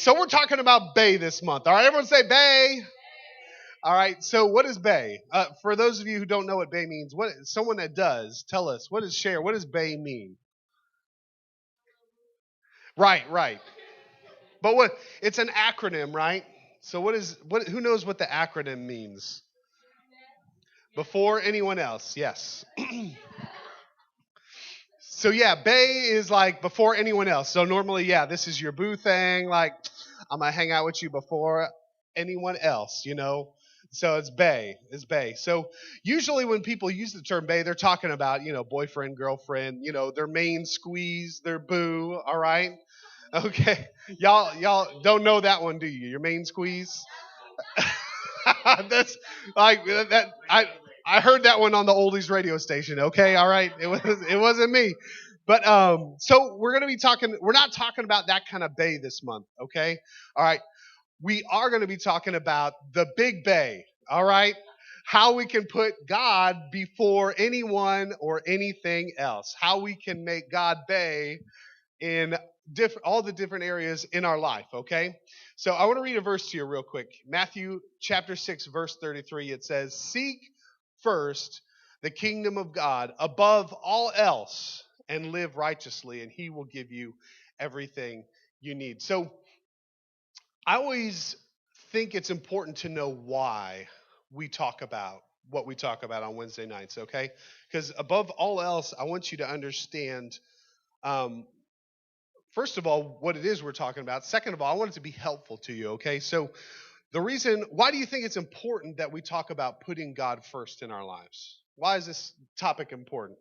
So we're talking about BAE this month. All right, everyone say BAE. All right, so what is BAE? For those of you who don't know what BAE means, what someone that does, tell us. What does BAE mean? Right, right. But what it's an acronym, right? So who knows what the acronym means? Before anyone else, yes. So yeah, BAE is like before anyone else. So normally, yeah, this is your boo thing. Like, I'm gonna hang out with you before anyone else, you know. So it's BAE. It's BAE. So usually when people use the term BAE, they're talking about, boyfriend, girlfriend, their main squeeze, their boo. All right. Okay. Y'all don't know that one, do you? Your main squeeze. That's like that. I heard that one on the oldies radio station. Okay, all right, it wasn't me, but so we're gonna be talking. We're not talking about that kind of bay this month. Okay, all right. We are gonna be talking about the big bay. All right, how we can put God before anyone or anything else. How we can make God bay in all the different areas in our life, okay? So I want to read a verse to you real quick. Matthew chapter 6 verse 33, it says, "Seek first the kingdom of God above all else and live righteously, and he will give you everything you need." So I always think it's important to know why we talk about what we talk about on Wednesday nights, okay? Because above all else, I want you to understand um, first of all, what it is we're talking about. Second of all, I want it to be helpful to you, okay? So, why do you think it's important that we talk about putting God first in our lives? Why is this topic important?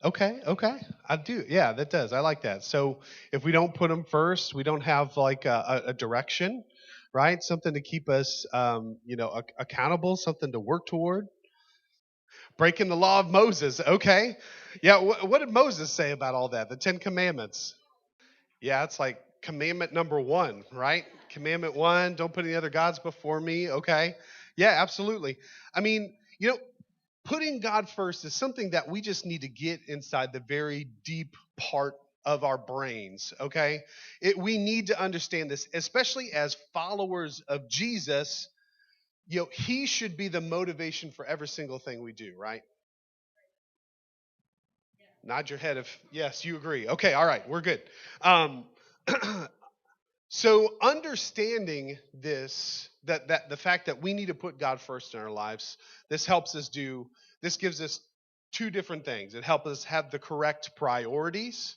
Okay, okay. I do. Yeah, that does. I like that. So, if we don't put him first, we don't have like a direction, right? Something to keep us, accountable, something to work toward. Breaking the law of Moses. Okay. Yeah, what did Moses say about all that? The Ten Commandments. Yeah, it's like commandment number one, right? Commandment one, don't put any other gods before me. Okay. Yeah, absolutely. I mean, putting God first is something that we just need to get inside the very deep part of our brains. Okay. We need to understand this, especially as followers of Jesus. He should be the motivation for every single thing we do, right? Nod your head if yes, you agree. Okay, all right, we're good. Um, So understanding this, that the fact that we need to put God first in our lives, this gives us two different things. It helps us have the correct priorities.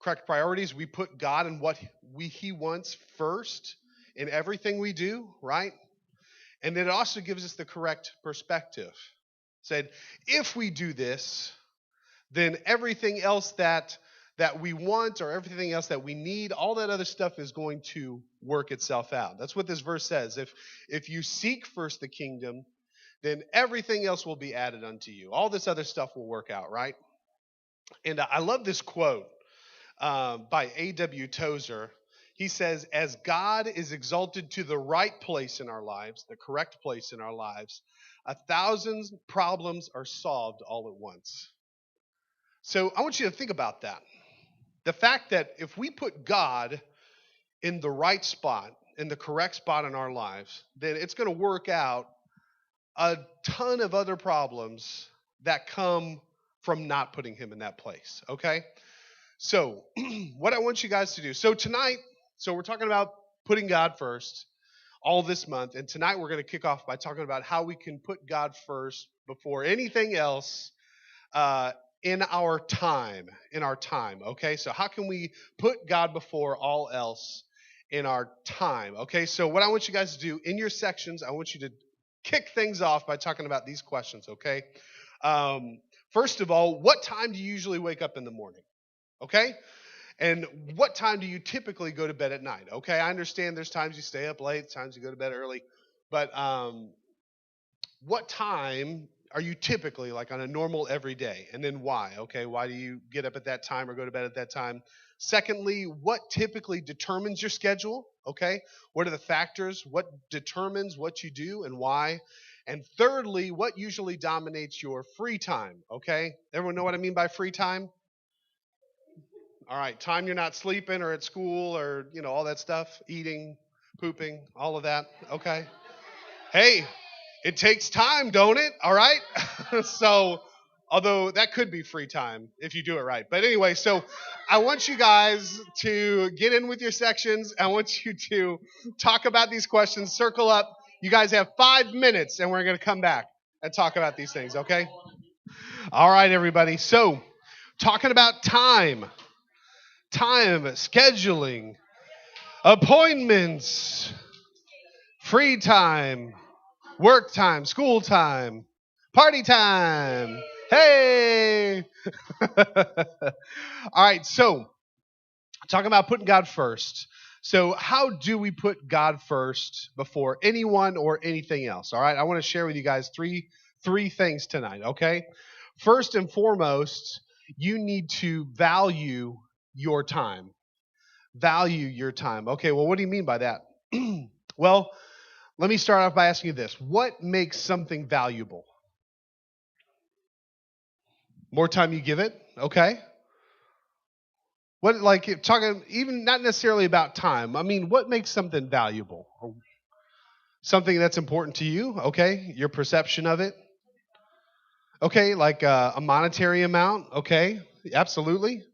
Correct priorities. We put God and what He wants first in everything we do, right? And then it also gives us the correct perspective. Said, if we do this, then everything else that we want or everything else that we need, all that other stuff is going to work itself out. That's what this verse says. If you seek first the kingdom, then everything else will be added unto you. All this other stuff will work out, right? And I love this quote by A.W. Tozer. He says, "As God is exalted to the right place in our lives, the correct place in our lives, 1,000 problems are solved all at once." So I want you to think about that. The fact that if we put God in the right spot, in the correct spot in our lives, then it's going to work out a ton of other problems that come from not putting him in that place. Okay? So, what I want you guys to do. So, tonight, we're talking about putting God first all this month. And tonight, we're going to kick off by talking about how we can put God first before anything else uh, in our time. Okay, so how can we put God before all else in our time? Okay, so what I want you guys to do in your sections, I want you to kick things off by talking about these questions. Okay, um, first of all, what time do you usually wake up in the morning? Okay, and what time do you typically go to bed at night? Okay, I understand there's times you stay up late, times you go to bed early, but what time are you typically like on a normal everyday? And then why? Okay, why do you get up at that time or go to bed at that time? Secondly, what typically determines your schedule? Okay, what are the factors? What determines what you do and why? And thirdly, what usually dominates your free time? Okay, everyone know what I mean by free time? All right. Time you're not sleeping or at school or, all that stuff, eating, pooping, all of that. Okay. Hey, it takes time, don't it? All right. So, although that could be free time if you do it right. But anyway, so I want you guys to get in with your sections. I want you to talk about these questions, circle up. You guys have 5 minutes, and we're going to come back and talk about these things, okay? All right, everybody. So, talking about time, scheduling, appointments, free time, work time, school time, party time. Hey! All right, so talking about putting God first. So, how do we put God first before anyone or anything else? All right, I want to share with you guys three things tonight, okay? First and foremost, you need to value your time. Value your time. Okay, well, what do you mean by that? Well, let me start off by asking you this. What makes something valuable? More time you give it? Okay. What, like, talking even not necessarily about time. I mean, what makes something valuable? Something that's important to you? Okay. Your perception of it? Okay. Like a monetary amount? Okay. Absolutely.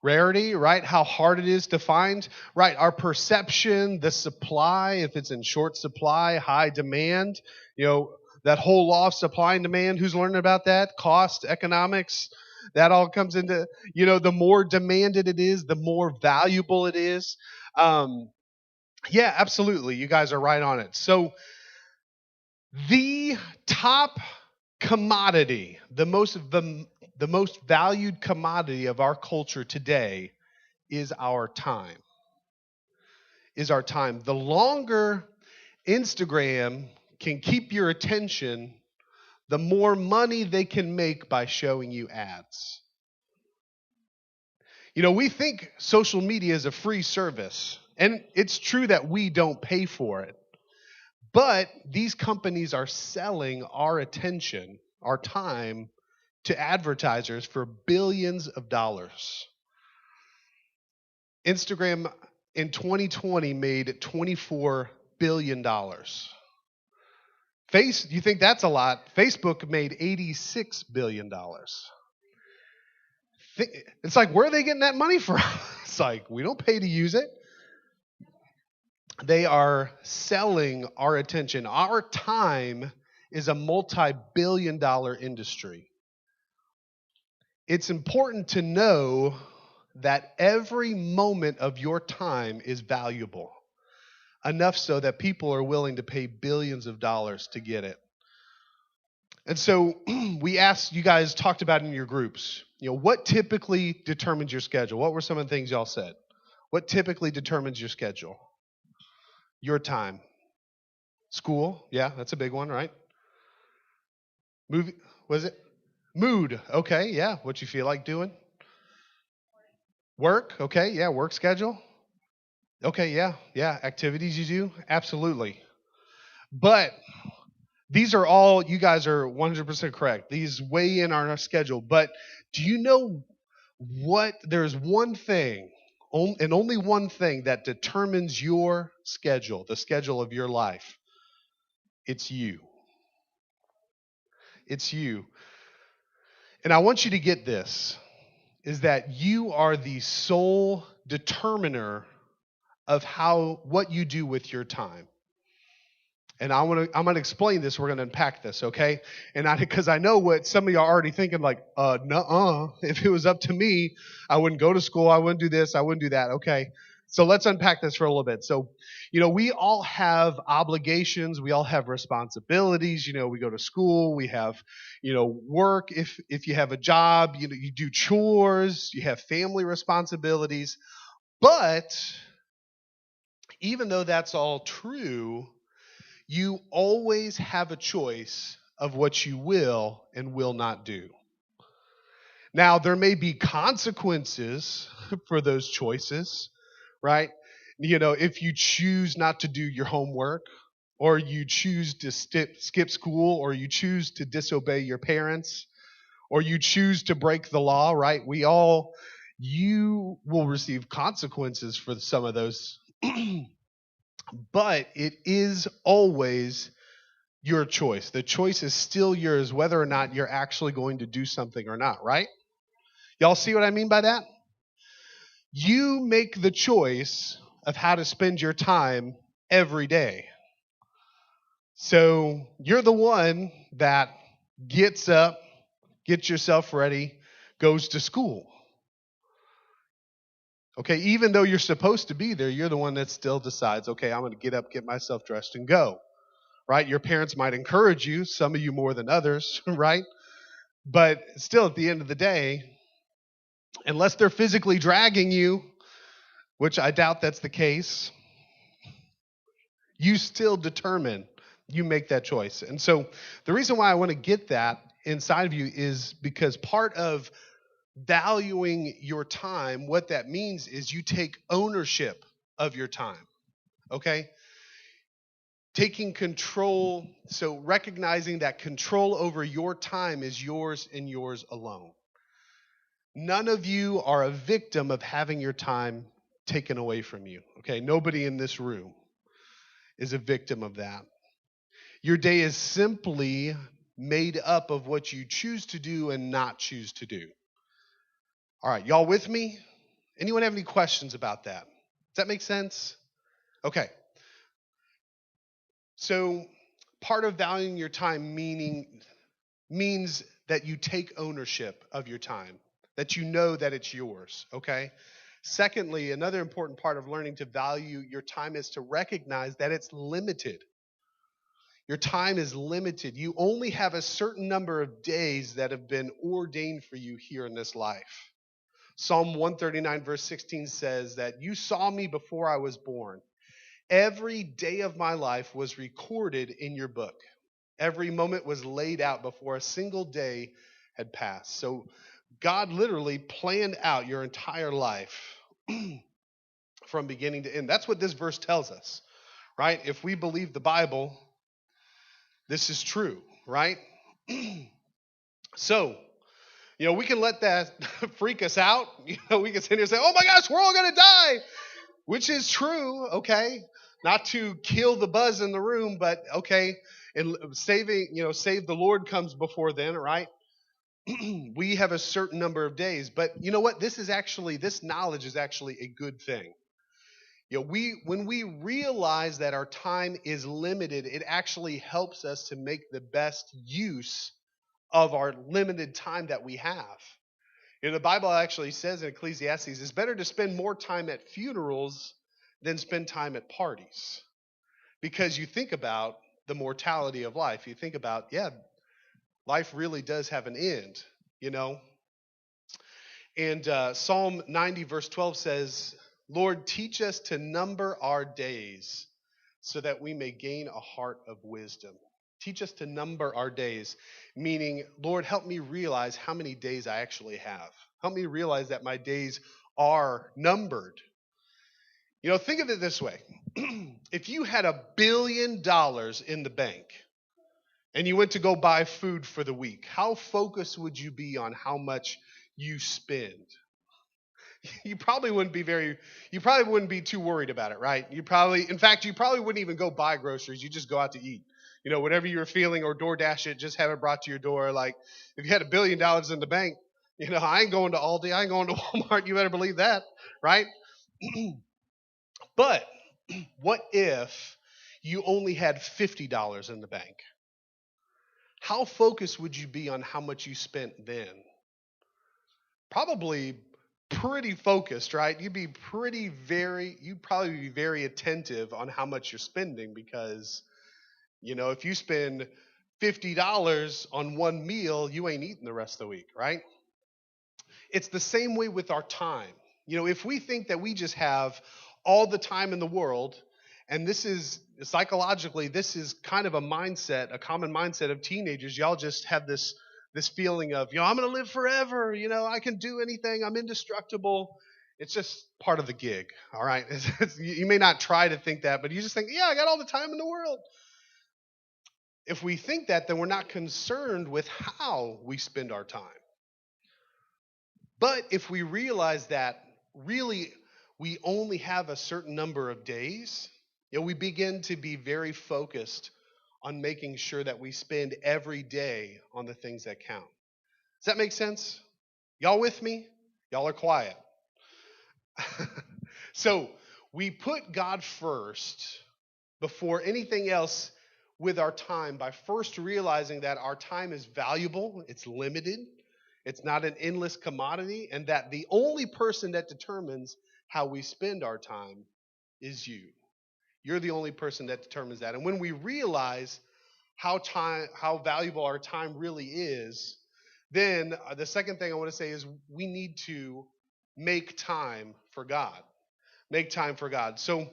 Rarity, right? How hard it is to find, right? Our perception, the supply, if it's in short supply, high demand, that whole law of supply and demand, who's learning about that? Cost, economics, that all comes into, the more demanded it is, the more valuable it is. Yeah, absolutely. You guys are right on it. So the top commodity, the most valued commodity of our culture today is our time. The longer Instagram can keep your attention, the more money they can make by showing you ads. We think social media is a free service, and it's true that we don't pay for it. But these companies are selling our attention, our time, to advertisers for billions of dollars. Instagram in 2020 made $24 billion. You think that's a lot? Facebook made $86 billion. It's like, where are they getting that money from? It's like, we don't pay to use it. They are selling our attention. Our time is a multi-billion-dollar industry. It's important to know that every moment of your time is valuable, enough so that people are willing to pay billions of dollars to get it. And so we asked, you guys talked about in your groups, what typically determines your schedule? What were some of the things y'all said? What typically determines your schedule? Your time. School, yeah, that's a big one, right? Movie, was it? Mood, okay, yeah, what you feel like doing? Work, okay, yeah, work schedule. Okay, yeah, activities you do, absolutely. But these are all, you guys are 100% correct. These weigh in on our schedule. But do you know what? There's one thing, and only one thing that determines your schedule, the schedule of your life. It's you. It's you. And I want you to get this, is that you are the sole determiner of what you do with your time. And I'm gonna explain this. We're gonna unpack this, okay? And because I know what some of y'all are already thinking, like, nuh-uh. If it was up to me, I wouldn't go to school. I wouldn't do this. I wouldn't do that. Okay. So let's unpack this for a little bit. So, we all have obligations. We all have responsibilities. We go to school. We have, work. If you have a job, you do chores. You have family responsibilities. But even though that's all true, you always have a choice of what you will and will not do. Now, there may be consequences for those choices, right? If you choose not to do your homework, or you choose to skip school, or you choose to disobey your parents, or you choose to break the law, right? We all, You will receive consequences for some of those, but it is always your choice. The choice is still yours whether or not you're actually going to do something or not, right? Y'all see what I mean by that? You make the choice of how to spend your time every day. So you're the one that gets up, gets yourself ready, goes to school. Okay, even though you're supposed to be there, you're the one that still decides, okay, I'm going to get up, get myself dressed, and go. Right? Your parents might encourage you, some of you more than others, right? But still, at the end of the day, unless they're physically dragging you, which I doubt that's the case, you still determine, you make that choice. And so the reason why I want to get that inside of you is because part of valuing your time, what that means is you take ownership of your time, okay? Taking control, so recognizing that control over your time is yours and yours alone. None of you are a victim of having your time taken away from you, okay? Nobody in this room is a victim of that. Your day is simply made up of what you choose to do and not choose to do. All right, y'all with me? Anyone have any questions about that? Does that make sense? Okay. So part of valuing your time means that you take ownership of your time, that you know that it's yours, okay? Secondly, another important part of learning to value your time is to recognize that it's limited. Your time is limited. You only have a certain number of days that have been ordained for you here in this life. Psalm 139 verse 16 says that you saw me before I was born. Every day of my life was recorded in your book. Every moment was laid out before a single day had passed. So God literally planned out your entire life from beginning to end. That's what this verse tells us, right? If we believe the Bible, this is true, right? So, we can let that freak us out. We can sit here and say, oh my gosh, we're all going to die, which is true, okay? Not to kill the buzz in the room, but okay, and save the Lord comes before then, right? We have a certain number of days, but you know what? This knowledge is actually a good thing. When we realize that our time is limited, it actually helps us to make the best use of our limited time that we have. The Bible actually says in Ecclesiastes, it's better to spend more time at funerals than spend time at parties. Because you think about the mortality of life. You think about, life really does have an end, And Psalm 90 verse 12 says, Lord, teach us to number our days so that we may gain a heart of wisdom. Teach us to number our days, meaning, Lord, help me realize how many days I actually have. Help me realize that my days are numbered. Think of it this way. If you had $1 billion in the bank and you went to go buy food for the week, how focused would you be on how much you spend? You probably wouldn't be too worried about it, right? You probably wouldn't even go buy groceries. You just go out to eat. Whatever you're feeling, or DoorDash it, just have it brought to your door. Like, if you had $1 billion in the bank, I ain't going to Aldi, I ain't going to Walmart. You better believe that, right? But what if you only had $50 in the bank? How focused would you be on how much you spent then? Probably pretty focused, right? You'd probably be very attentive on how much you're spending, because, if you spend $50 on one meal, you ain't eating the rest of the week, right? It's the same way with our time. If we think that we just have all the time in the world, and this is psychologically, this is kind of a common mindset of teenagers. Y'all just have this feeling of, I'm going to live forever. I can do anything. I'm indestructible. It's just part of the gig. All right. You may not try to think that, but you just think, I got all the time in the world. If we think that, then we're not concerned with how we spend our time. But if we realize that really we only have a certain number of days, we begin to be very focused on making sure that we spend every day on the things that count. Does that make sense? Y'all with me? Y'all are quiet. So we put God first before anything else with our time by first realizing that our time is valuable, it's limited, it's not an endless commodity, and that the only person that determines how we spend our time is you. You're the only person that determines that. And when we realize how valuable our time really is, then the second thing I want to say is we need to make time for God. Make time for God. So,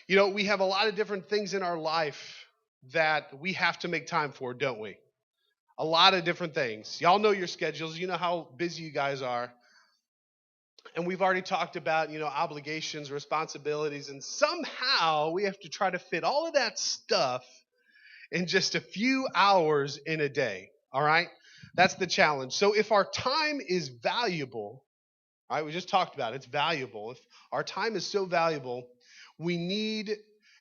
we have a lot of different things in our life that we have to make time for, don't we? A lot of different things. Y'all know your schedules. You know how busy you guys are. And we've already talked about, obligations, responsibilities, and somehow we have to try to fit all of that stuff in just a few hours in a day. All right? That's the challenge. So if our time is valuable, all right, we just talked about it, it's valuable. If our time is so valuable, we need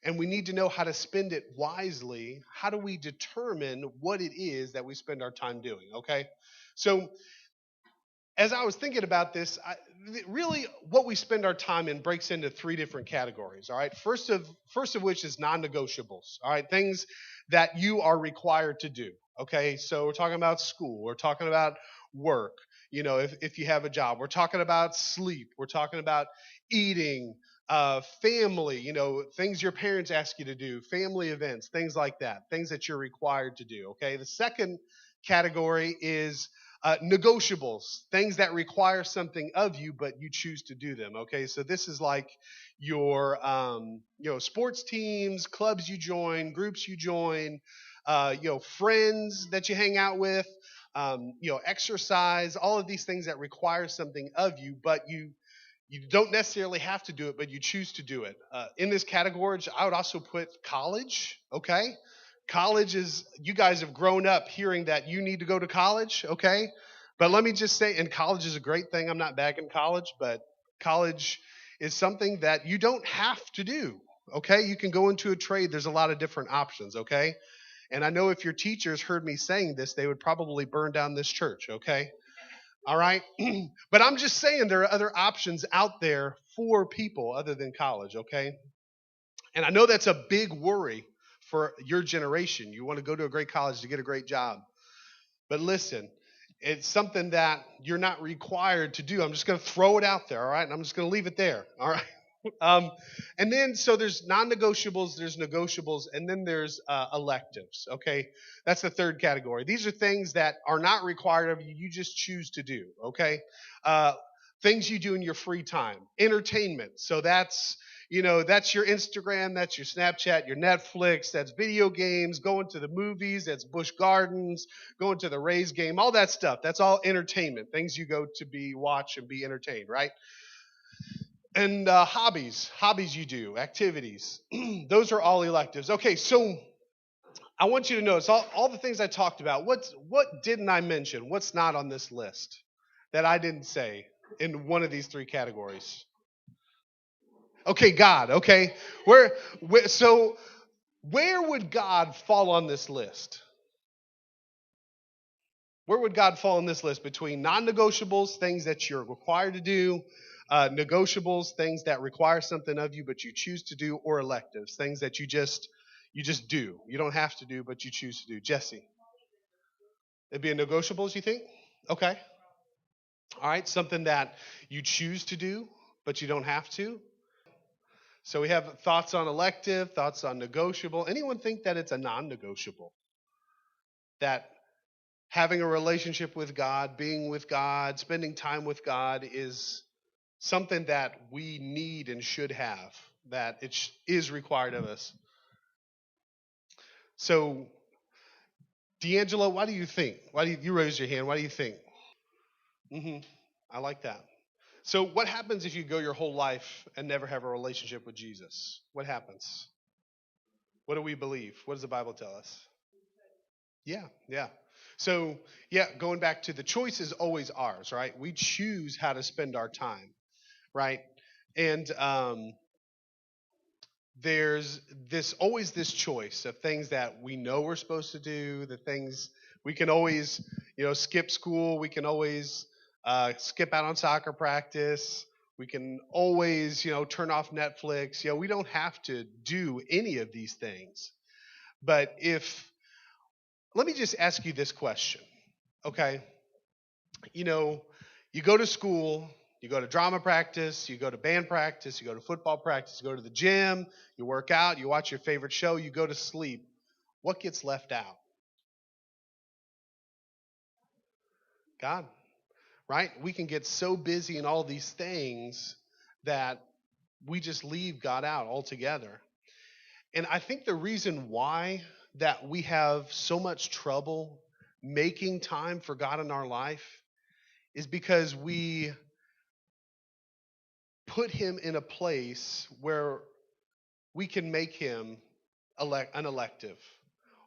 to know how to spend it wisely. How do we determine what it is that we spend our time doing? Okay? So as I was thinking about this, really what we spend our time in breaks into three different categories. All right. First of which is non-negotiables. All right. Things that you are required to do. Okay. So we're talking about school. We're talking about work. If you have a job, we're talking about sleep. We're talking about eating, family, things your parents ask you to do, family events, things like that, things that you're required to do. Okay. The second category is negotiables, things that require something of you, but you choose to do them. Okay, so this is like your, sports teams, clubs you join, groups you join, friends that you hang out with, exercise, all of these things that require something of you, but you don't necessarily have to do it, but you choose to do it. In this category, I would also put college. Okay. College is, you guys have grown up hearing that you need to go to college, okay? But let me just say, and college is a great thing. I'm not bagging college, but college is something that you don't have to do, okay? You can go into a trade. There's a lot of different options, okay? And I know if your teachers heard me saying this, they would probably burn down this church, okay? All right? But I'm just saying there are other options out there for people other than college, okay? And I know that's a big worry for your generation. You want to go to a great college to get a great job. But listen, it's something that you're not required to do. I'm just going to throw it out there, all right? And I'm just going to leave it there, all right? And then, so there's non-negotiables, there's negotiables, and then there's electives, okay? That's the third category. These are things that are not required of you. You just choose to do, okay? Things you do in your free time. Entertainment. So that's that's your Instagram, that's your Snapchat, your Netflix, that's video games, going to the movies, that's Busch Gardens, going to the Rays game, all that stuff. That's all entertainment, things you go to watch and be entertained, right? And hobbies you do, activities. Those are all electives. Okay, so I want you to notice all the things I talked about. What didn't I mention? What's not on this list that I didn't say in one of these three categories? Okay, God, okay. So where would God fall on this list? Where would God fall on this list between non-negotiables, things that you're required to do, negotiables, things that require something of you but you choose to do, or electives, things that you just do. You don't have to do, but you choose to do. Jesse? It'd be a negotiables, you think? Okay. All right, something that you choose to do, but you don't have to. So we have thoughts on elective, thoughts on negotiable. Anyone think that it's a non-negotiable? That having a relationship with God, being with God, spending time with God is something that we need and should have, that it is required of us. So, D'Angelo, what do you think? Why do you raise your hand? What do you think? I like that. So what happens if you go your whole life and never have a relationship with Jesus? What happens? What do we believe? What does the Bible tell us? Yeah, yeah. So, yeah, going back to the choice is always ours, right? We choose how to spend our time, right? And there's this choice of things that we know we're supposed to do, the things we can always, skip school, we can always skip out on soccer practice, we can always, turn off Netflix. We don't have to do any of these things. But let me just ask you this question, okay? You know, you go to school, you go to drama practice, you go to band practice, you go to football practice, you go to the gym, you work out, you watch your favorite show, you go to sleep. What gets left out? God, right? We can get so busy in all these things that we just leave God out altogether. And I think the reason why that we have so much trouble making time for God in our life is because we put him in a place where we can make him an elective,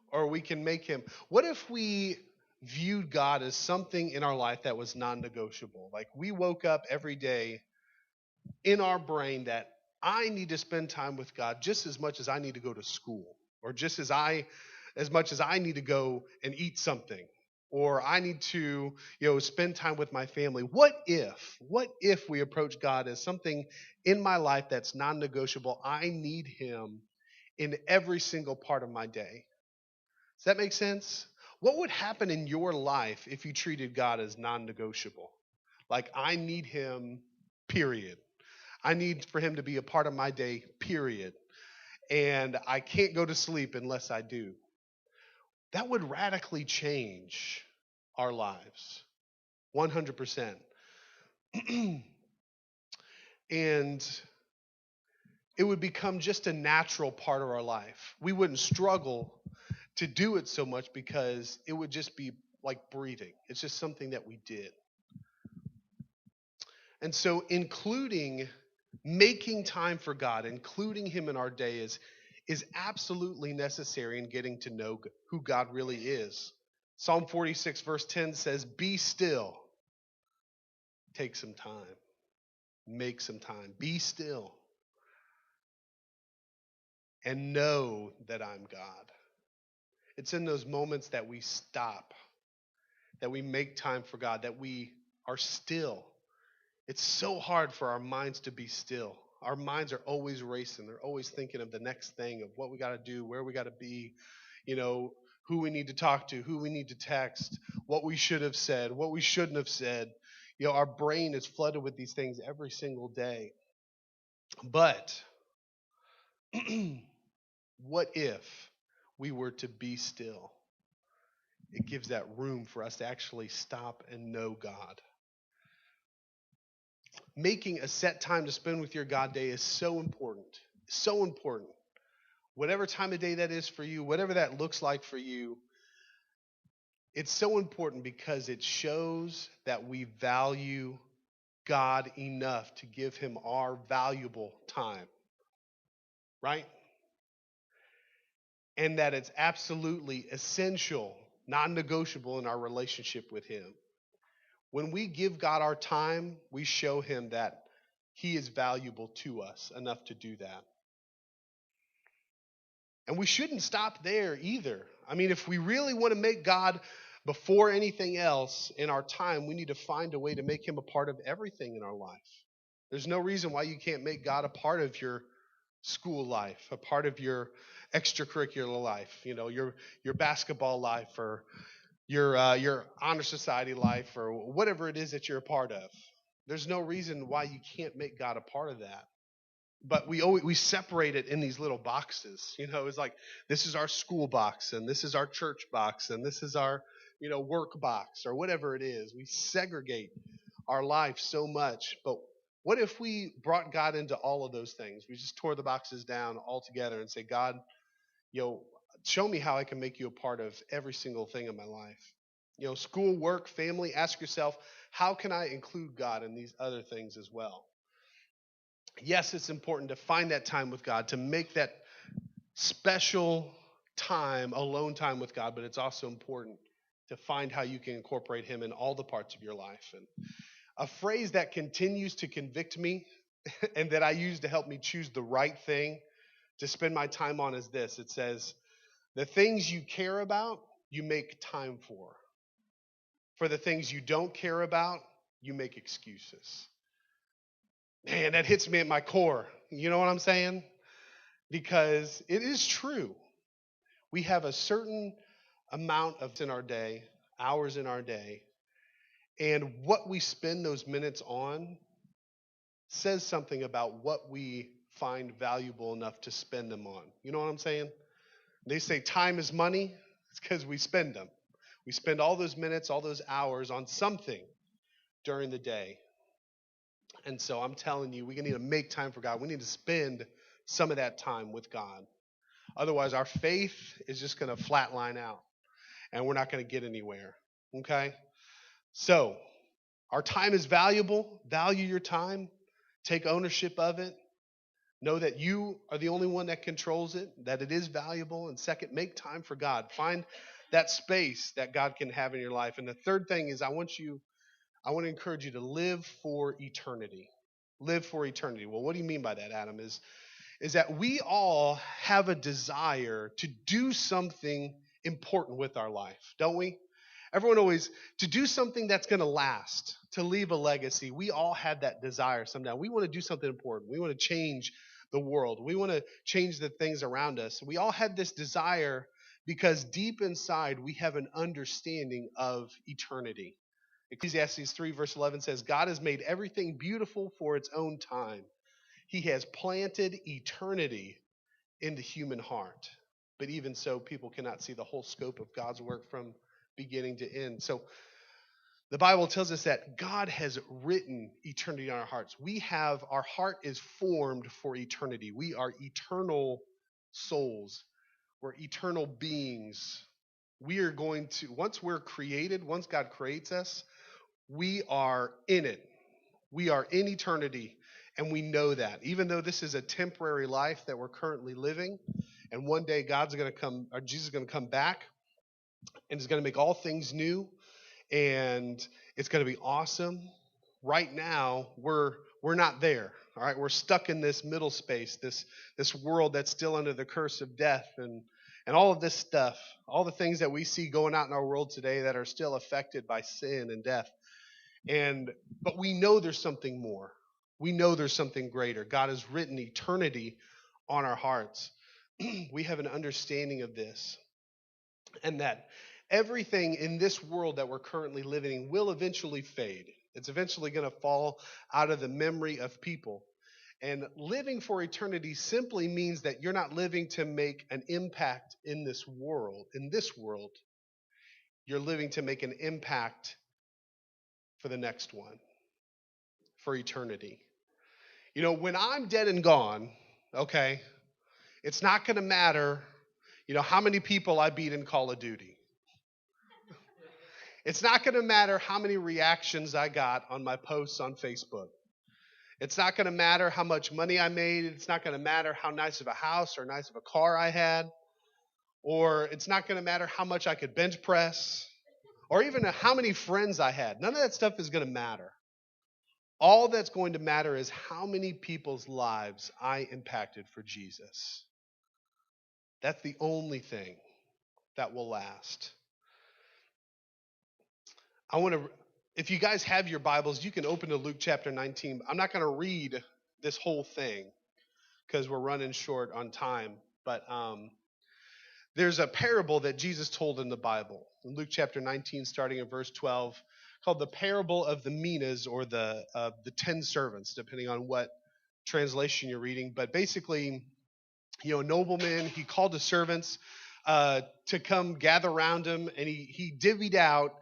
or we can make him. What if we viewed God as something in our life that was non-negotiable? Like we woke up every day in our brain that I need to spend time with God just as much as I need to go to school, or just as much as I need to go and eat something, or I need to, spend time with my family. What if we approach God as something in my life that's non-negotiable? I need him in every single part of my day. Does that make sense? What would happen in your life if you treated God as non-negotiable? Like I need him, period. I need for him to be a part of my day, period. And I can't go to sleep unless I do. That would radically change our lives. 100%. And it would become just a natural part of our life. We wouldn't struggle to do it so much because it would just be like breathing. It's just something that we did. And so making time for God, including him in our day is absolutely necessary in getting to know who God really is. Psalm 46 verse 10 says, "Be still." Take some time. Make some time. Be still and know that I'm God. It's in those moments that we stop, that we make time for God, that we are still. It's so hard for our minds to be still. Our minds are always racing. They're always thinking of the next thing, of what we got to do, where we got to be, who we need to talk to, who we need to text, what we should have said, what we shouldn't have said. Our brain is flooded with these things every single day. But what if we were to be still? It gives that room for us to actually stop and know God. Making a set time to spend with your God day is so important. So important. Whatever time of day that is for you, whatever that looks like for you, it's so important because it shows that we value God enough to give him our valuable time. Right? And that it's absolutely essential, non-negotiable in our relationship with him. When we give God our time, we show him that he is valuable to us enough to do that. And we shouldn't stop there either. I mean, if we really want to make God before anything else in our time, we need to find a way to make him a part of everything in our life. There's no reason why you can't make God a part of your school life, a part of your extracurricular life, your basketball life, or your honor society life, or whatever it is that you're a part of. There's no reason why you can't make God a part of that. But we separate it in these little boxes. It's like this is our school box, and this is our church box, and this is our work box, or whatever it is. We segregate our life so much. But what if we brought God into all of those things? We just tore the boxes down altogether and say, God, show me how I can make you a part of every single thing in my life. School, work, family. Ask yourself, how can I include God in these other things as well? Yes, it's important to find that time with God, to make that special time, alone time with God, but it's also important to find how you can incorporate him in all the parts of your life. And a phrase that continues to convict me and that I use to help me choose the right thing to spend my time on is this. It says, the things you care about, you make time for. For the things you don't care about, you make excuses. Man, that hits me at my core. You know what I'm saying? Because it is true. We have a certain amount of in our day, hours in our day, and what we spend those minutes on says something about what we find valuable enough to spend them on. You know what I'm saying? They say time is money. It's because we spend them. We spend all those minutes, all those hours on something during the day. And so I'm telling you, we need to make time for God. We need to spend some of that time with God. Otherwise, our faith is just going to flatline out, and we're not going to get anywhere. Okay? So, our time is valuable. Value your time. Take ownership of it. Know that you are the only one that controls it, that it is valuable. And second, make time for God. Find that space that God can have in your life. And the third thing is I want to encourage you to live for eternity. Live for eternity. Well, what do you mean by that, Adam? Is that we all have a desire to do something important with our life, don't we? Everyone always, to do something that's going to last, to leave a legacy. We all have that desire someday. We want to do something important. We want to change the world. We want to change the things around us. We all have this desire because deep inside we have an understanding of eternity. Ecclesiastes 3 verse 11 says, God has made everything beautiful for its own time. He has planted eternity in the human heart. But even so, people cannot see the whole scope of God's work from beginning to end. So the Bible tells us that God has written eternity in our hearts. Our heart is formed for eternity. We are eternal souls. We're eternal beings. We are going to, once we're created, once God creates us, we are in it. We are in eternity, and we know that. Even though this is a temporary life that we're currently living, and one day Jesus is going to come back, and he's going to make all things new, and it's going to be awesome. Right now, we're not there. All right, we're stuck in this middle space, this world that's still under the curse of death, and all of this stuff, all the things that we see going out in our world today that are still affected by sin and death. But we know there's something more. We know there's something greater. God has written eternity on our hearts. We have an understanding of this, and that everything in this world that we're currently living in will eventually fade. It's eventually going to fall out of the memory of people. And living for eternity simply means that you're not living to make an impact in this world. You're living to make an impact for the next one, for eternity. You know, when I'm dead and gone, okay, it's not going to matter, how many people I beat in Call of Duty. It's not going to matter how many reactions I got on my posts on Facebook. It's not going to matter how much money I made. It's not going to matter how nice of a house or nice of a car I had. Or it's not going to matter how much I could bench press. Or even how many friends I had. None of that stuff is going to matter. All that's going to matter is how many people's lives I impacted for Jesus. That's the only thing that will last. If you guys have your Bibles, you can open to Luke chapter 19. I'm not going to read this whole thing because we're running short on time. But there's a parable that Jesus told in the Bible, in Luke chapter 19, starting at verse 12, called the parable of the minas, or the 10 servants, depending on what translation you're reading. But basically, a nobleman, he called the servants to come gather around him, and he divvied out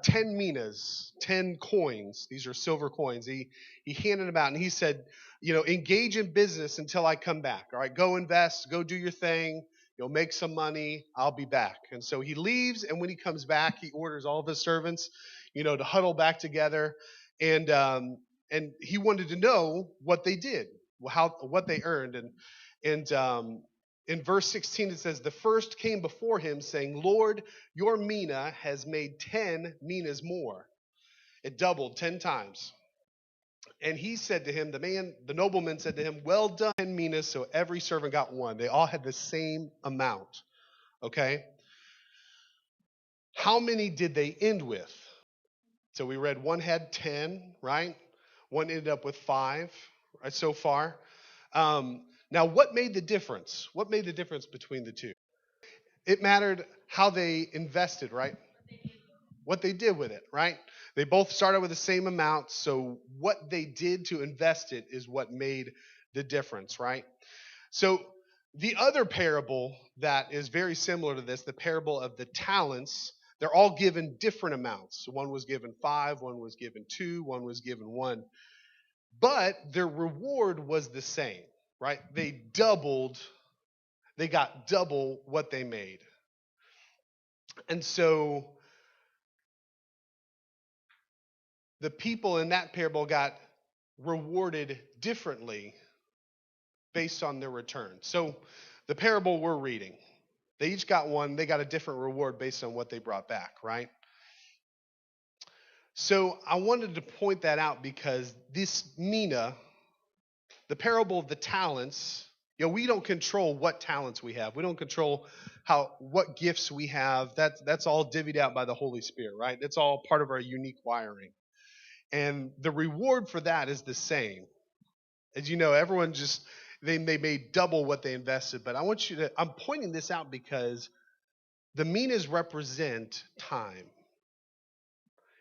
10 minas, 10 coins. These are silver coins. He handed them out, and he said, engage in business until I come back. All right, go invest, go do your thing. You'll make some money. I'll be back. And so he leaves, and when he comes back, he orders all of his servants, to huddle back together, and he wanted to know what they did, what they earned, and In verse 16, it says, the first came before him, saying, Lord, your mina has made 10 minas more. It doubled 10 times. And he said to him, the nobleman said to him, well done, 10 minas, so every servant got one. They all had the same amount. Okay? How many did they end with? So we read one had 10, right? One ended up with 5, right, so far. Now, what made the difference? What made the difference between the two? It mattered how they invested, right? What they did with it, right? They both started with the same amount, so what they did to invest it is what made the difference, right? So the other parable that is very similar to this, the parable of the talents, they're all given different amounts. One was given 5, one was given 2, one was given 1. But their reward was the same, right? They got double what they made. And so the people in that parable got rewarded differently based on their return. So the parable we're reading, they each got one, they got a different reward based on what they brought back, right? So I wanted to point that out because this mina, the parable of the talents, we don't control what talents we have. We don't control what gifts we have. That's all divvied out by the Holy Spirit, right? It's all part of our unique wiring. And the reward for that is the same. As you know, everyone they made double what they invested. But I'm pointing this out because the minas represent time.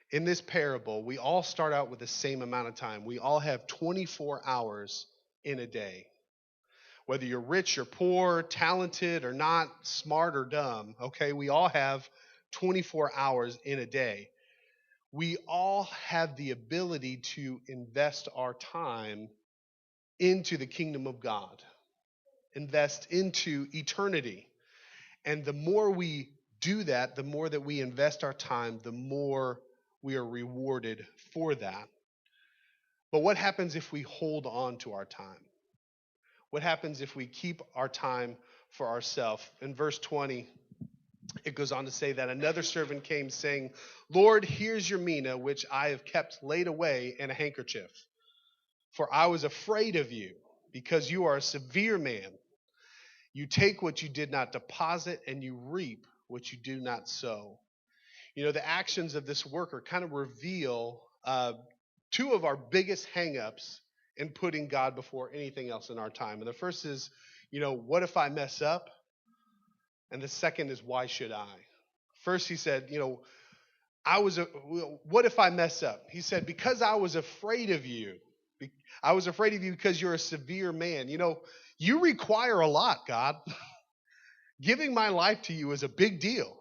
In this parable, we all start out with the same amount of time. We all have 24 hours in a day. Whether you're rich or poor, talented or not, smart or dumb, okay, we all have 24 hours in a day. We all have the ability to invest our time into the kingdom of God, invest into eternity. And the more we do that, the more that we invest our time, the more we are rewarded for that. But what happens if we hold on to our time? What happens if we keep our time for ourselves? In verse 20, it goes on to say that another servant came saying, Lord, here's your mina, which I have kept laid away in a handkerchief. For I was afraid of you, because you are a severe man. You take what you did not deposit, and you reap what you do not sow. The actions of this worker kind of reveal two of our biggest hangups in putting God before anything else in our time. And the first is, what if I mess up? And the second is, why should I? First, he said, what if I mess up? He said, because I was afraid of you. I was afraid of you because you're a severe man. You require a lot, God. Giving my life to you is a big deal.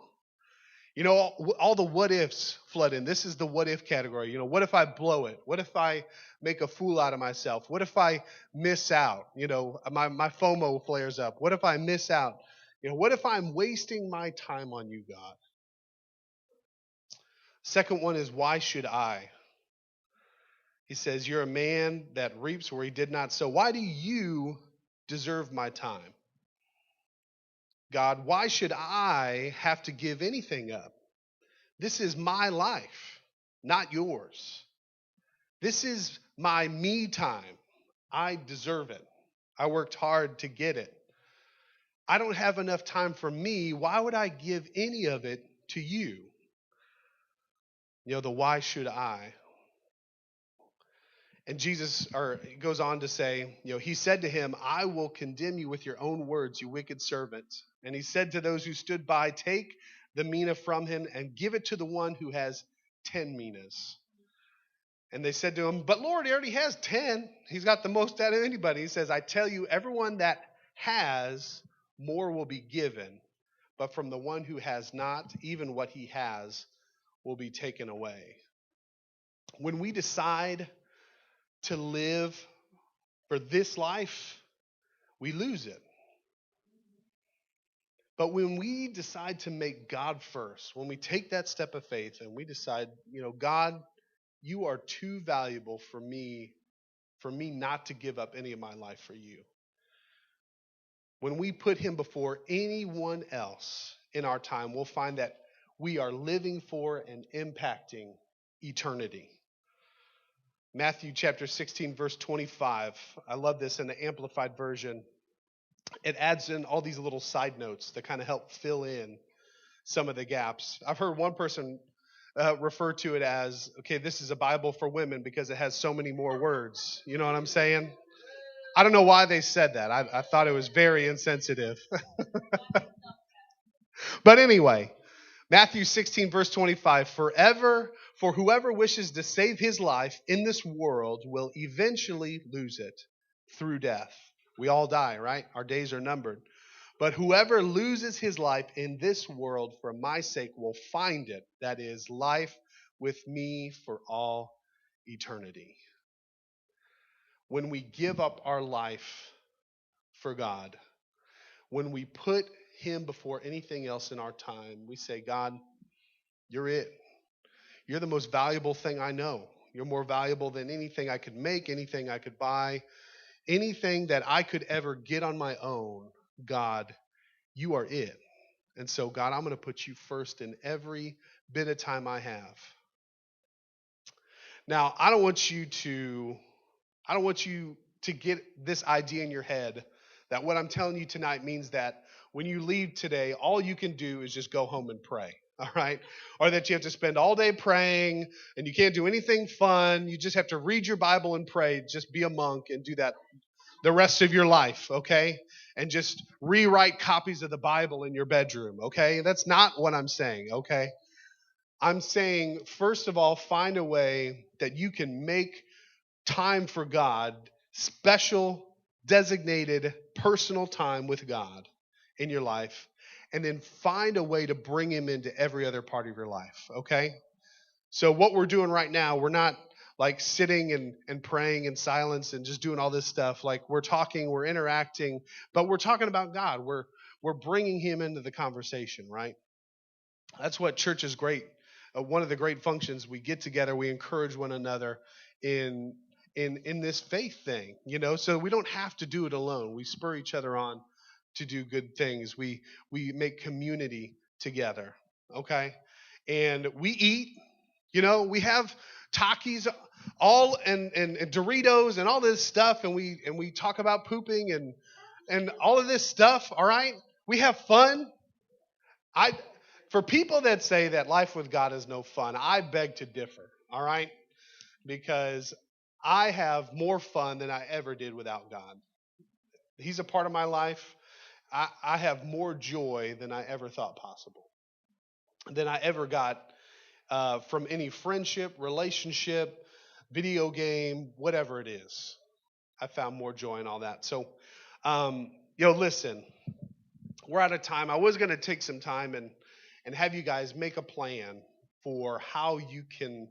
All the what ifs flood in. This is the what if category. What if I blow it? What if I make a fool out of myself? What if I miss out? My FOMO flares up. What if I miss out? What if I'm wasting my time on you, God? Second one is, why should I? He says, you're a man that reaps where he did not sow. Why do you deserve my time? God, why should I have to give anything up? This is my life, not yours. This is my me time. I deserve it. I worked hard to get it. I don't have enough time for me. Why would I give any of it to you? The why should I? And Jesus goes on to say, he said to him, I will condemn you with your own words, you wicked servant. And he said to those who stood by, take the mina from him and give it to the one who has 10 minas. And they said to him, but Lord, he already has 10. He's got the most out of anybody. He says, I tell you, everyone that has, more will be given. But from the one who has not, even what he has will be taken away. When we decide to live for this life, we lose it. But when we decide to make God first, when we take that step of faith and we decide, God, you are too valuable for me not to give up any of my life for you. When we put him before anyone else in our time, we'll find that we are living for and impacting eternity. Matthew chapter 16, verse 25. I love this in the Amplified Version. It adds in all these little side notes that kind of help fill in some of the gaps. I've heard one person refer to it as, okay, this is a Bible for women because it has so many more words. You know what I'm saying? I don't know why they said that. I thought it was very insensitive. But anyway, Matthew 16, verse 25, for whoever wishes to save his life in this world will eventually lose it through death. We all die, right? Our days are numbered. But whoever loses his life in this world for my sake will find it. That is, life with me for all eternity. When we give up our life for God, when we put him before anything else in our time, we say, God, you're it. You're the most valuable thing I know. You're more valuable than anything I could make, anything I could buy, anything that I could ever get on my own. God, you are it. And so, God, I'm going to put you first in every bit of time I have. Now, I don't want you to get this idea in your head that what I'm telling you tonight means that when you leave today, all you can do is just go home and pray. All right? Or that you have to spend all day praying and you can't do anything fun. You just have to read your Bible and pray. Just be a monk and do that the rest of your life, okay? And just rewrite copies of the Bible in your bedroom, okay? That's not what I'm saying, okay? I'm saying, first of all, find a way that you can make time for God, special, designated, personal time with God in your life, and then find a way to bring him into every other part of your life, okay? So what we're doing right now, we're not like sitting and praying in silence and just doing all this stuff. Like we're talking, we're interacting, but we're talking about God. We're bringing him into the conversation, right? That's what church is great. One of the great functions, we get together, we encourage one another in this faith thing, you know, so we don't have to do it alone. We spur each other on to do good things. We make community together, okay? And we eat, you know, we have Takis all and Doritos and all this stuff, and we talk about pooping and all of this stuff, all right? We have fun. For people that say that life with God is no fun, I beg to differ, all right? Because I have more fun than I ever did without God. He's a part of my life. I have more joy than I ever thought possible, than I ever got from any friendship, relationship, video game, whatever it is. I found more joy in all that. So, listen, we're out of time. I was going to take some time and have you guys make a plan for how you can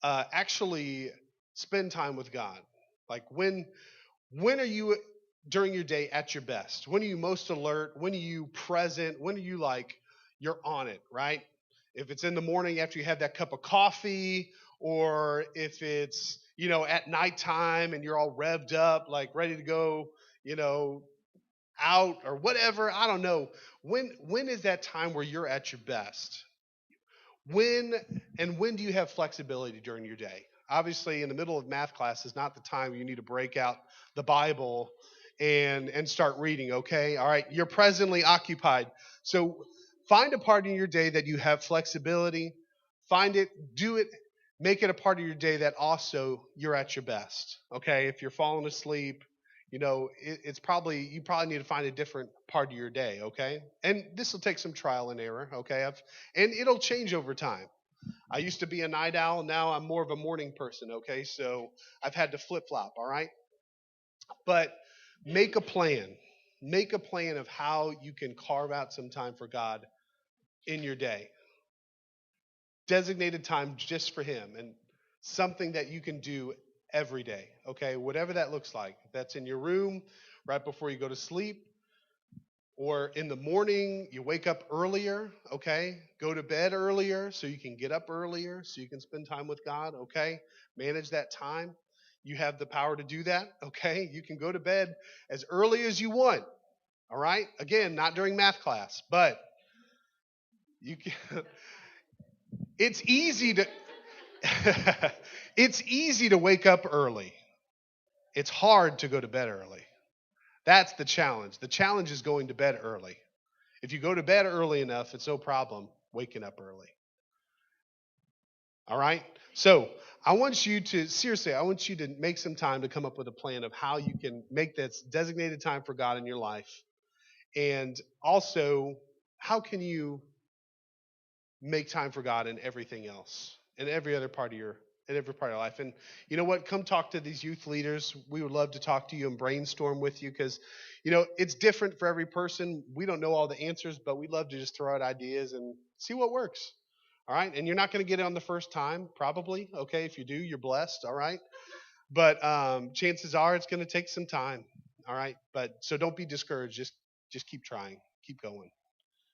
actually spend time with God. Like when are you during your day at your best? When are you most alert? When are you present? When are you like you're on it, right? If it's in the morning after you have that cup of coffee, or if it's, at nighttime and you're all revved up, like ready to go, out or whatever. I don't know. When is that time where you're at your best? When do you have flexibility during your day? Obviously, in the middle of math class is not the time you need to break out the Bible and start reading, okay? All right, you're presently occupied. So find a part in your day that you have flexibility. Find it, do it, make it a part of your day that also you're at your best, okay? If you're falling asleep, it's probably, you probably need to find a different part of your day, okay? And this will take some trial and error, okay? And it'll change over time. I used to be a night owl. Now I'm more of a morning person, okay? So I've had to flip-flop, all right? But make a plan. Make a plan of how you can carve out some time for God in your day. Designated time just for him, and something that you can do every day, okay? Whatever that looks like. If that's in your room right before you go to sleep, or in the morning, you wake up earlier, okay? Go to bed earlier so you can get up earlier so you can spend time with God, okay? Manage that time. You have the power to do that, okay? You can go to bed as early as you want. All right? Again, not during math class, but you can, it's easy to it's easy to wake up early. It's hard to go to bed early. That's the challenge. The challenge is going to bed early. If you go to bed early enough, it's no problem waking up early. All right? So, I want you to, seriously, I want you to make some time to come up with a plan of how you can make this designated time for God in your life. And also, how can you make time for God in everything else, in every other part of your life. And you know what? Come talk to these youth leaders. We would love to talk to you and brainstorm with you because, it's different for every person. We don't know all the answers, but we'd love to just throw out ideas and see what works. All right. And you're not going to get it on the first time, probably. Okay. If you do, you're blessed. All right. But chances are it's going to take some time. All right. But so don't be discouraged. Just keep trying. Keep going.